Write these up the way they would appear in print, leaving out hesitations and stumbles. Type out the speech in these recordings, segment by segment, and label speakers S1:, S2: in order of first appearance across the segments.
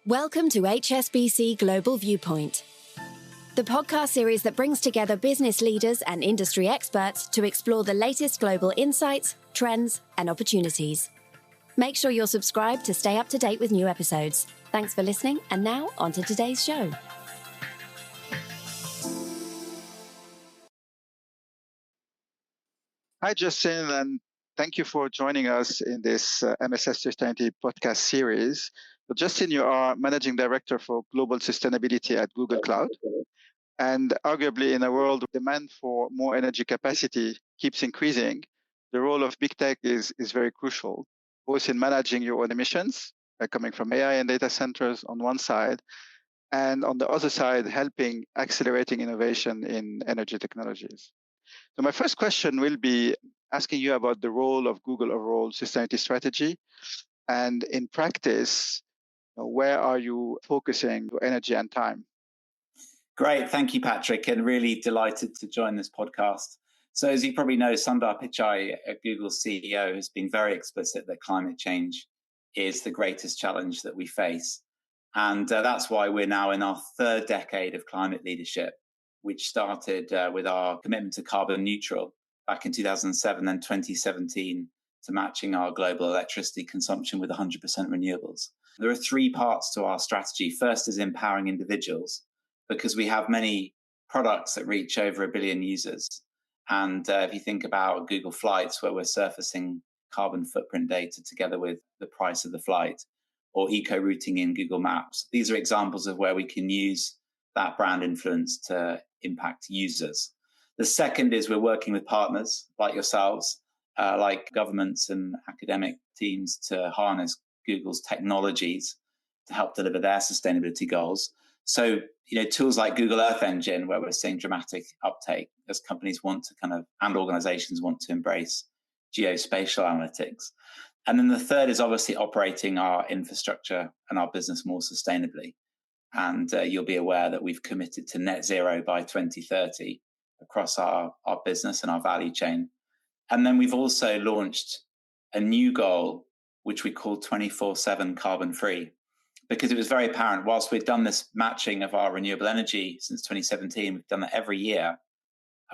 S1: Welcome to HSBC Global Viewpoint, the podcast series that brings together business leaders and industry experts to explore the latest global insights, trends, and opportunities. Make sure you're subscribed to stay up to date with new episodes. Thanks for listening, and now on to today's show.
S2: Hi, Justin, and thank you for joining us in this MSS Sustainability podcast series. So Justin, you are Managing Director for Global Sustainability at Google Cloud. And arguably in a world where demand for more energy capacity keeps increasing, the role of big tech is very crucial, both in managing your own emissions, coming from AI and data centers on one side, and on the other side, helping accelerating innovation in energy technologies. So my first question will be asking you about the role of Google overall sustainability strategy. And in practice, where are you focusing your energy and time?
S3: Great. Thank you, Patrick, and really delighted to join this podcast. So as you probably know, Sundar Pichai, Google's CEO, has been very explicit that climate change is the greatest challenge that we face. And that's why we're now in our third decade of climate leadership, which started with our commitment to carbon neutral back in 2007 and 2017 to matching our global electricity consumption with 100% renewables. There are three parts to our strategy. First is empowering individuals, because we have many products that reach over 1 billion users. And if you think about Google Flights, where we're surfacing carbon footprint data together with the price of the flight, or eco-routing in Google Maps, these are examples of where we can use that brand influence to impact users. The second is we're working with partners like yourselves, like governments and academic teams, to harness Google's technologies to help deliver their sustainability goals. So, tools like Google Earth Engine, where we're seeing dramatic uptake as companies want to and organizations want to embrace geospatial analytics. And then the third is obviously operating our infrastructure and our business more sustainably. And you'll be aware that we've committed to net zero by 2030 across our business and our value chain. And then we've also launched a new goal, which we call 24/7 carbon free, because it was very apparent whilst we'd done this matching of our renewable energy since 2017, we've done that every year.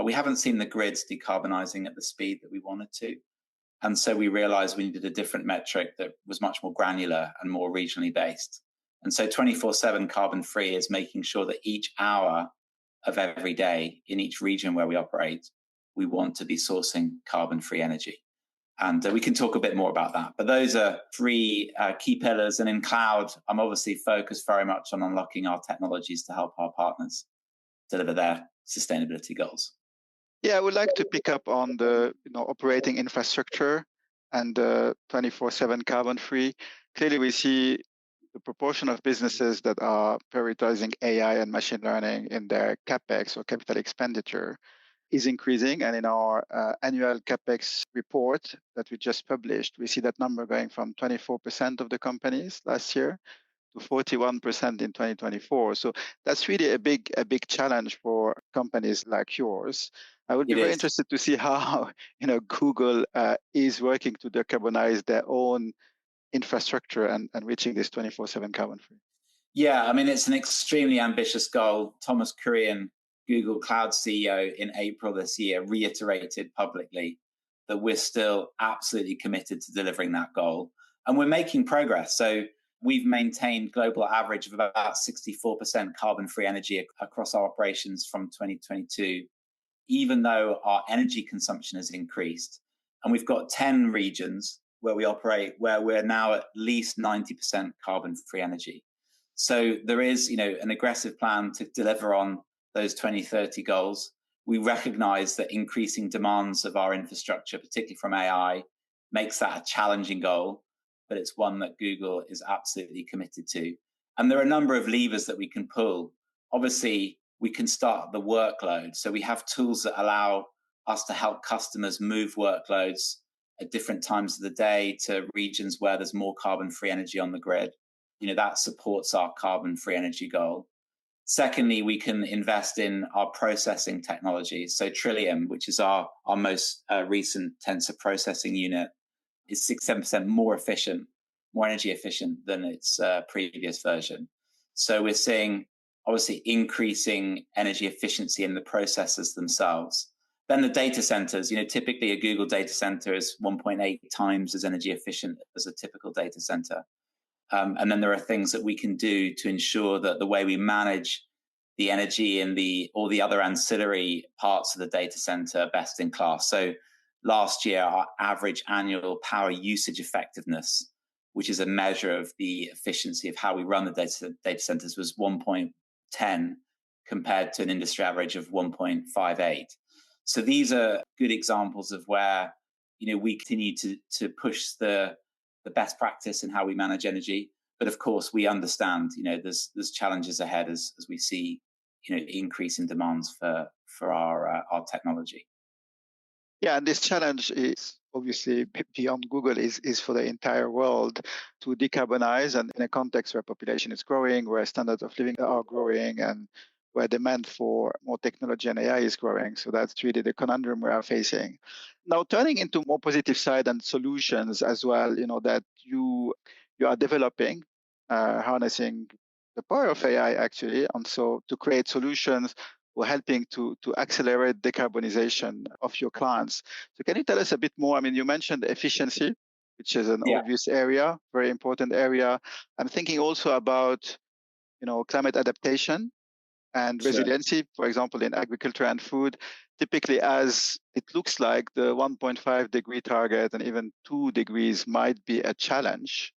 S3: We haven't seen the grids decarbonizing at the speed that we wanted to. And so we realized we needed a different metric that was much more granular and more regionally based. And so 24/7 carbon free is making sure that each hour of every day in each region where we operate, we want to be sourcing carbon free energy. And we can talk a bit more about that. But those are three key pillars. And in cloud, I'm obviously focused very much on unlocking our technologies to help our partners deliver their sustainability goals.
S2: Yeah, I would like to pick up on the operating infrastructure and 24/7 carbon free. Clearly, we see the proportion of businesses that are prioritizing AI and machine learning in their CapEx or capital expenditure is increasing. And in our annual CapEx report that we just published, we see that number going from 24% of the companies last year to 41% in 2024. So that's really a big challenge for companies like yours. I would be very interested to see how Google is working to decarbonize their own infrastructure and reaching this 24/7 carbon free.
S3: Yeah, I mean, it's an extremely ambitious goal. Thomas Kurian, Google Cloud CEO, in April this year reiterated publicly that we're still absolutely committed to delivering that goal. And we're making progress. So we've maintained global average of about 64% carbon-free energy across our operations from 2022, even though our energy consumption has increased. And we've got 10 regions where we operate where we're now at least 90% carbon-free energy. So there is, an aggressive plan to deliver on those 2030 goals. We recognize that increasing demands of our infrastructure, particularly from AI, makes that a challenging goal, but it's one that Google is absolutely committed to. And there are a number of levers that we can pull. Obviously, we can start the workload. So we have tools that allow us to help customers move workloads at different times of the day to regions where there's more carbon-free energy on the grid. That supports our carbon-free energy goal. Secondly, we can invest in our processing technology. So Trillium, which is our most recent tensor processing unit, is 6-7% more efficient more energy efficient than its previous version. So we're seeing obviously increasing energy efficiency in the processors themselves. Then the data centers, typically a Google data center is 1.8 times as energy efficient as a typical data center. And then there are things that we can do to ensure that the way we manage the energy and all the other ancillary parts of the data center are best in class. So last year, our average annual power usage effectiveness, which is a measure of the efficiency of how we run the data centers, was 1.10 compared to an industry average of 1.58. So these are good examples of where we continue to push the best practice in how we manage energy. But of course, we understand there's challenges ahead as we see increasing demands for our technology.
S2: Yeah, and this challenge is obviously beyond Google, is for the entire world to decarbonize, and in a context where population is growing, where standards of living are growing, and where demand for more technology and AI is growing. So that's really the conundrum we are facing. Now, turning into more positive side and solutions as well, that you are developing, harnessing the power of AI actually, and so to create solutions or helping to accelerate decarbonization of your clients. So can you tell us a bit more? I mean, you mentioned efficiency, which is an obvious area, very important area. I'm thinking also about, climate adaptation and resiliency, for example, in agriculture and food. Typically, as it looks like the 1.5 degree target and even 2 degrees might be a challenge.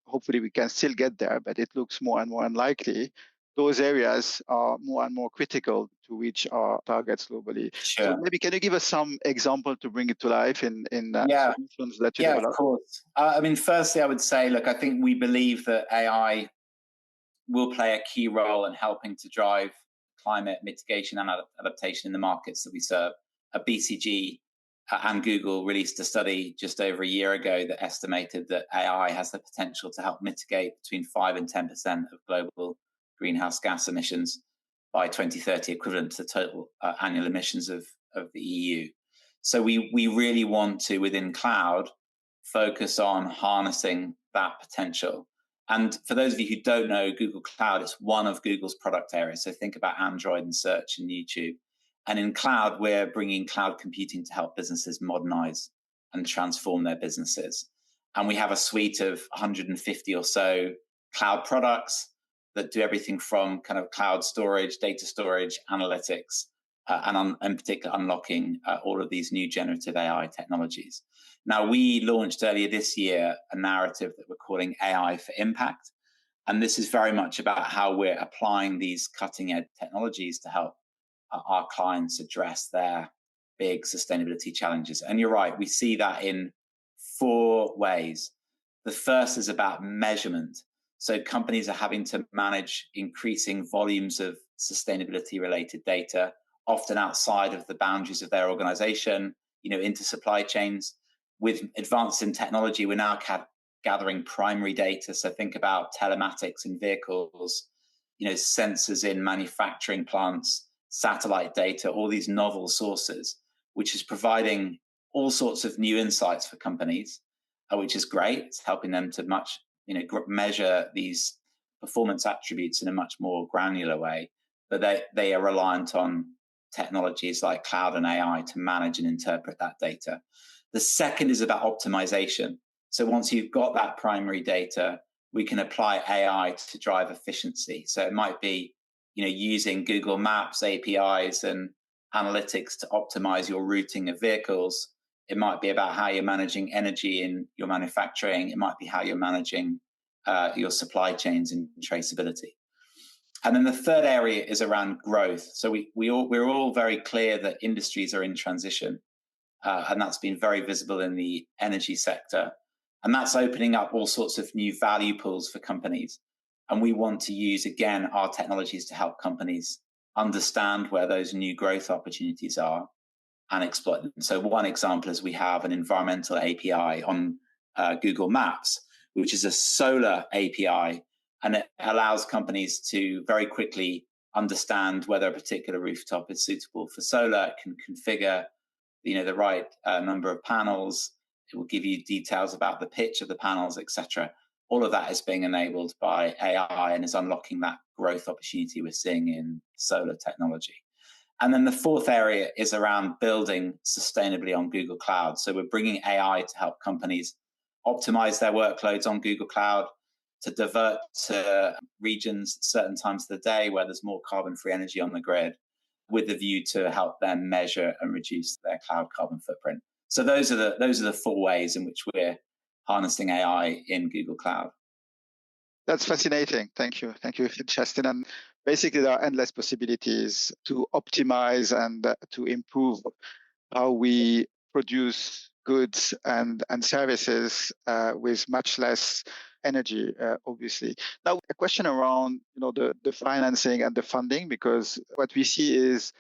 S2: Hopefully we can still get there, but it looks more and more unlikely. Those areas are more and more critical to reach our targets globally.
S3: Sure.
S2: So maybe can you give us some example to bring it to life in solutions that you develop?
S3: Yeah, of course. Firstly, I would say, look, I think we believe that AI will play a key role in helping to drive climate mitigation and adaptation in the markets that we serve. BCG and Google released a study just over a year ago that estimated that AI has the potential to help mitigate between 5 and 10% of global greenhouse gas emissions by 2030, equivalent to total annual emissions of the EU. So we really want to, within cloud, focus on harnessing that potential. And for those of you who don't know, Google Cloud is one of Google's product areas. So think about Android and search and YouTube. And in cloud, we're bringing cloud computing to help businesses modernize and transform their businesses. And we have a suite of 150 or so cloud products that do everything from kind of cloud storage, data storage, analytics, and in particular unlocking all of these new generative AI technologies. Now, we launched earlier this year a narrative that we're calling AI for Impact. And this is very much about how we're applying these cutting edge technologies to help our clients address their big sustainability challenges. And you're right, we see that in 4 ways. The first is about measurement. So companies are having to manage increasing volumes of sustainability related data, often outside of the boundaries of their organization, into supply chains. With advances in technology, we're now gathering primary data. So think about telematics in vehicles, sensors in manufacturing plants, satellite data, all these novel sources, which is providing all sorts of new insights for companies, which is great. It's helping them to measure these performance attributes in a much more granular way. But they are reliant on technologies like cloud and AI to manage and interpret that data. The second is about optimization. So once you've got that primary data, we can apply AI to drive efficiency. So it might be, using Google Maps APIs and analytics to optimize your routing of vehicles. It might be about how you're managing energy in your manufacturing. It might be how you're managing your supply chains and traceability. And then the third area is around growth. So we're all very clear that industries are in transition. And that's been very visible in the energy sector. And that's opening up all sorts of new value pools for companies. And we want to use, again, our technologies to help companies understand where those new growth opportunities are and exploit them. So one example is we have an environmental API on Google Maps, which is a solar API. And it allows companies to very quickly understand whether a particular rooftop is suitable for solar. It can configure the right number of panels. It will give you details about the pitch of the panels, etc. All of that is being enabled by AI and is unlocking that growth opportunity we're seeing in solar technology. And then the fourth area is around building sustainably on Google Cloud. So we're bringing AI to help companies optimize their workloads on Google Cloud, to divert to regions at certain times of the day where there's more carbon-free energy on the grid, with the view to help them measure and reduce their cloud carbon footprint. So those are the four ways in which we're harnessing AI in Google Cloud.
S2: That's fascinating. Thank you, Justin. And basically, there are endless possibilities to optimize and to improve how we produce goods and services with much less energy, obviously. Now, a question around the financing and the funding, because what we see is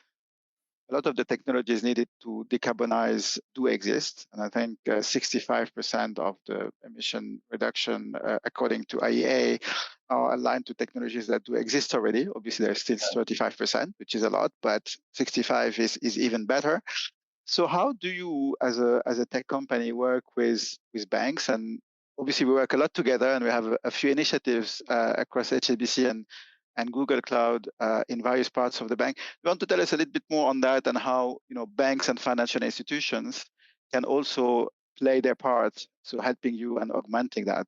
S2: a lot of the technologies needed to decarbonize do exist. And I think 65% of the emission reduction, according to IEA, are aligned to technologies that do exist already. Obviously, there's still 35%, which is a lot, but 65 is even better. So how do you, as a tech company, work with banks? And obviously, we work a lot together, and we have a few initiatives across HSBC and Google Cloud in various parts of the bank. You want to tell us a little bit more on that and how banks and financial institutions can also play their part, so helping you and augmenting that?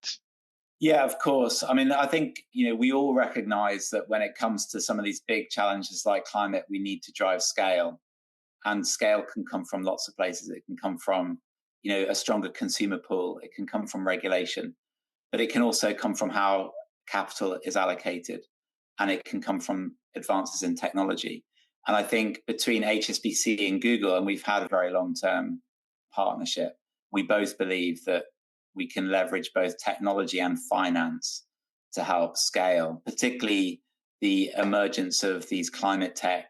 S3: Yeah, of course. I mean, I think we all recognize that when it comes to some of these big challenges like climate, we need to drive scale. And scale can come from lots of places. It can come from a stronger consumer pool. It can come from regulation, but it can also come from how capital is allocated, and it can come from advances in technology. And I think between HSBC and Google, and we've had a very long-term partnership, we both believe that we can leverage both technology and finance to help scale, particularly the emergence of these climate tech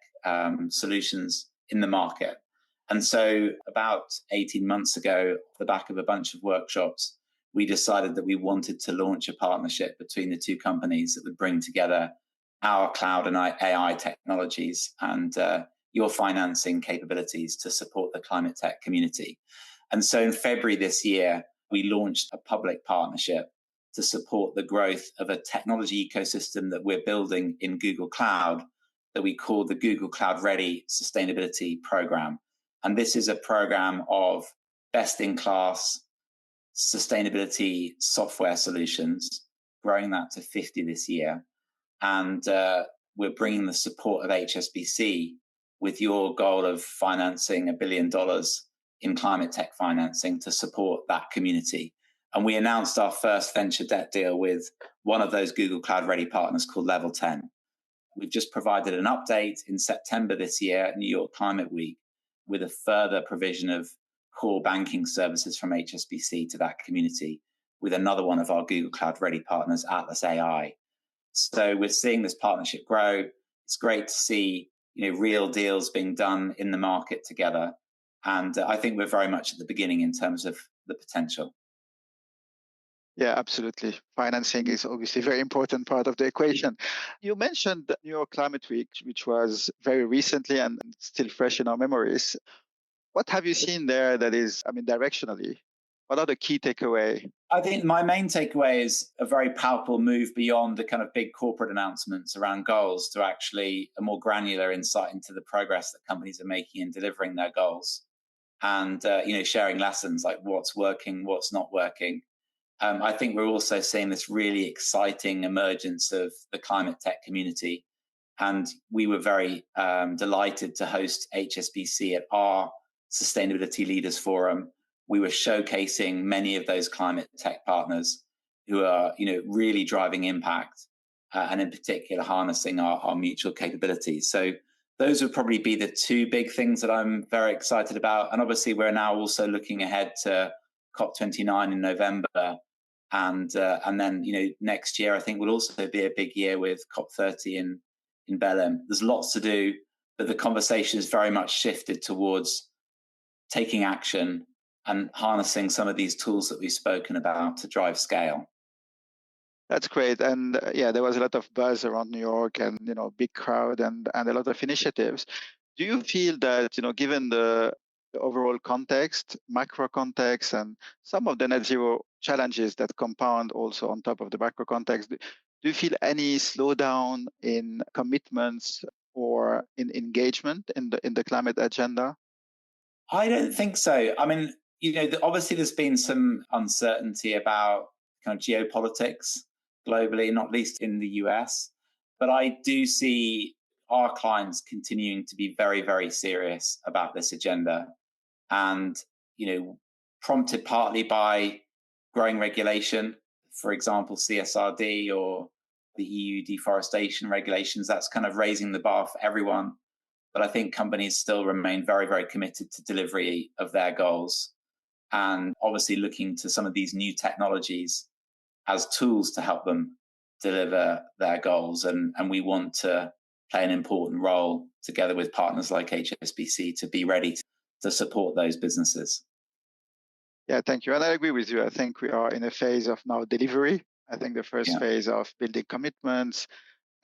S3: solutions in the market. And so about 18 months ago, off the back of a bunch of workshops, we decided that we wanted to launch a partnership between the two companies that would bring together our cloud and AI technologies and your financing capabilities to support the climate tech community. And so in February this year, we launched a public partnership to support the growth of a technology ecosystem that we're building in Google Cloud that we call the Google Cloud Ready Sustainability Program. And this is a program of best-in-class sustainability software solutions, growing that to 50 this year. And we're bringing the support of HSBC with your goal of financing $1 billion in climate tech financing to support that community. And we announced our first venture debt deal with one of those Google Cloud Ready partners called Level 10. We've just provided an update in September this year at New York Climate Week with a further provision of core banking services from HSBC to that community with another one of our Google Cloud Ready partners, Atlas AI. So we're seeing this partnership grow. It's great to see real deals being done in the market together. And I think we're very much at the beginning in terms of the potential.
S2: Yeah, absolutely. Financing is obviously a very important part of the equation. You mentioned New York Climate Week, which was very recently and still fresh in our memories. What have you seen there that is, directionally? What are the key takeaway?
S3: I think my main takeaway is a very palpable move beyond the kind of big corporate announcements around goals to actually a more granular insight into the progress that companies are making in delivering their goals. And, sharing lessons like what's working, what's not working. I think we're also seeing this really exciting emergence of the climate tech community. And we were very delighted to host HSBC at our Sustainability Leaders Forum. We were showcasing many of those climate tech partners who are, really driving impact and in particular harnessing our mutual capabilities. So those would probably be the two big things that I'm very excited about. And obviously, we're now also looking ahead to COP29 in November. And then, next year, I think will also be a big year with COP30 in Belém. There's lots to do, but the conversation is very much shifted towards taking action and harnessing some of these tools that we've spoken about to drive scale.
S2: That's great. And there was a lot of buzz around New York and, big crowd and a lot of initiatives. Do you feel that, given the the overall context, macro context, and some of the net zero challenges that compound also on top of the macro context. Do you feel any slowdown in commitments or in engagement in the climate agenda?
S3: I don't think so. I mean, obviously there's been some uncertainty about kind of geopolitics globally, not least in the US. But I do see our clients continuing to be very, very serious about this agenda. And, prompted partly by growing regulation, for example, CSRD or the EU deforestation regulations, that's kind of raising the bar for everyone. But I think companies still remain very, very committed to delivery of their goals, and obviously looking to some of these new technologies as tools to help them deliver their goals. And we want to play an important role together with partners like HSBC to be ready to support those businesses.
S2: Yeah, thank you. And I agree with you. I think we are in a phase of now delivery. I think the first phase of building commitments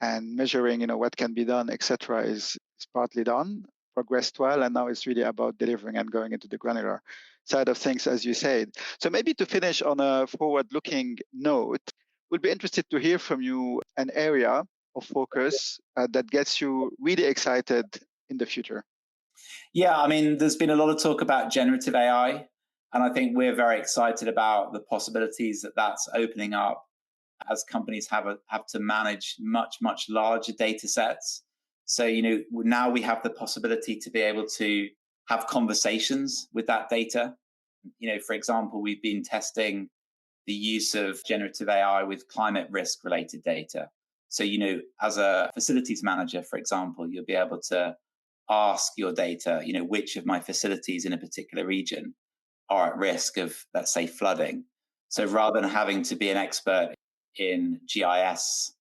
S2: and measuring, what can be done, etc., is partly done, progressed well, and now it's really about delivering and going into the granular side of things, as you said. So maybe to finish on a forward-looking note, we'd be interested to hear from you an area of focus that gets you really excited in the future.
S3: Yeah, I mean, there's been a lot of talk about generative AI, and I think we're very excited about the possibilities that that's opening up as companies have to manage much, much larger data sets. So, now we have the possibility to be able to have conversations with that data. For example, we've been testing the use of generative AI with climate risk related data. So, as a facilities manager, for example, you'll be able to ask your data, which of my facilities in a particular region are at risk of, let's say, flooding. So rather than having to be an expert in GIS,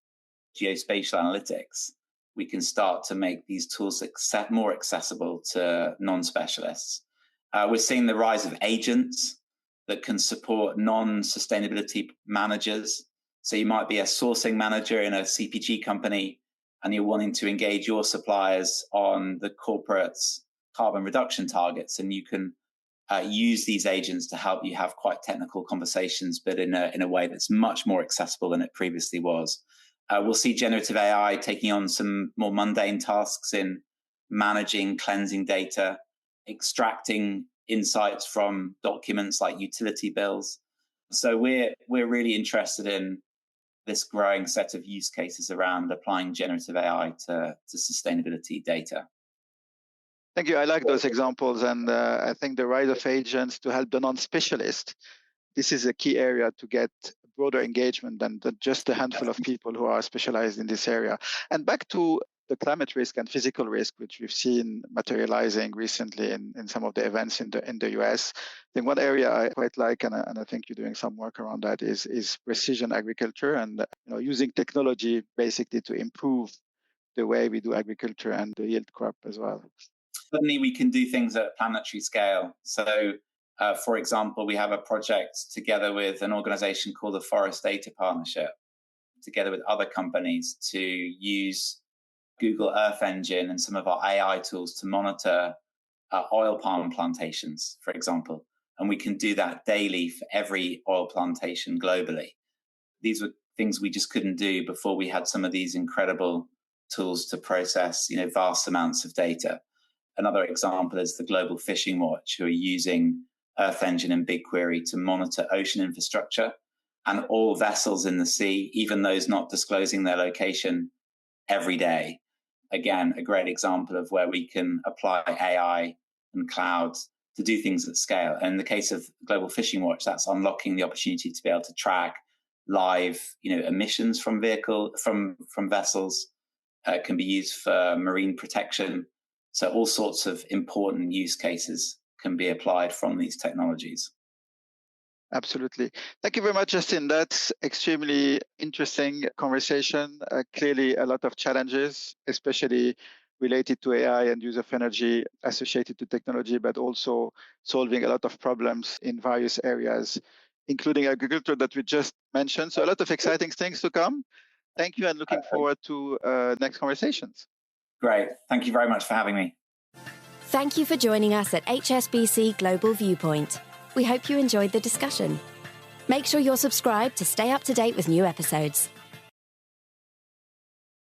S3: geospatial analytics, we can start to make these tools more accessible to non-specialists. We're seeing the rise of agents that can support non-sustainability managers. So you might be a sourcing manager in a CPG company, and you're wanting to engage your suppliers on the corporate's carbon reduction targets, and you can use these agents to help you have quite technical conversations, but in a way that's much more accessible than it previously was. We'll see generative AI taking on some more mundane tasks in managing, cleansing data, extracting insights from documents like utility bills. So we're really interested in this growing set of use cases around applying generative AI to sustainability data.
S2: Thank you. I like those examples. And I think the rise of agents to help the non-specialist, this is a key area to get broader engagement than just a handful of people who are specialized in this area. And back to the climate risk and physical risk, which we've seen materializing recently in some of the events in the US. I think one area I quite like, and I think you're doing some work around that, is precision agriculture and using technology basically to improve the way we do agriculture and the yield crop as well.
S3: Suddenly we can do things at a planetary scale. So, for example, we have a project together with an organization called the Forest Data Partnership, together with other companies, to use Google Earth Engine and some of our AI tools to monitor oil palm plantations, for example. And we can do that daily for every oil plantation globally. These were things we just couldn't do before we had some of these incredible tools to process, vast amounts of data. Another example is the Global Fishing Watch, who are using Earth Engine and BigQuery to monitor ocean infrastructure and all vessels in the sea, even those not disclosing their location, every day. Again, a great example of where we can apply AI and cloud to do things at scale. And in the case of Global Fishing Watch, that's unlocking the opportunity to be able to track live, emissions from vessels. Can be used for marine protection. So all sorts of important use cases can be applied from these technologies.
S2: Absolutely. Thank you very much, Justin. That's extremely interesting conversation. Clearly a lot of challenges, especially related to AI and use of energy associated to technology, but also solving a lot of problems in various areas, including agriculture that we just mentioned. So a lot of exciting things to come. Thank you, and looking forward to next conversations.
S3: Great. Thank you very much for having me.
S1: Thank you for joining us at HSBC Global Viewpoint. We hope you enjoyed the discussion. Make sure you're subscribed to stay up to date with new episodes.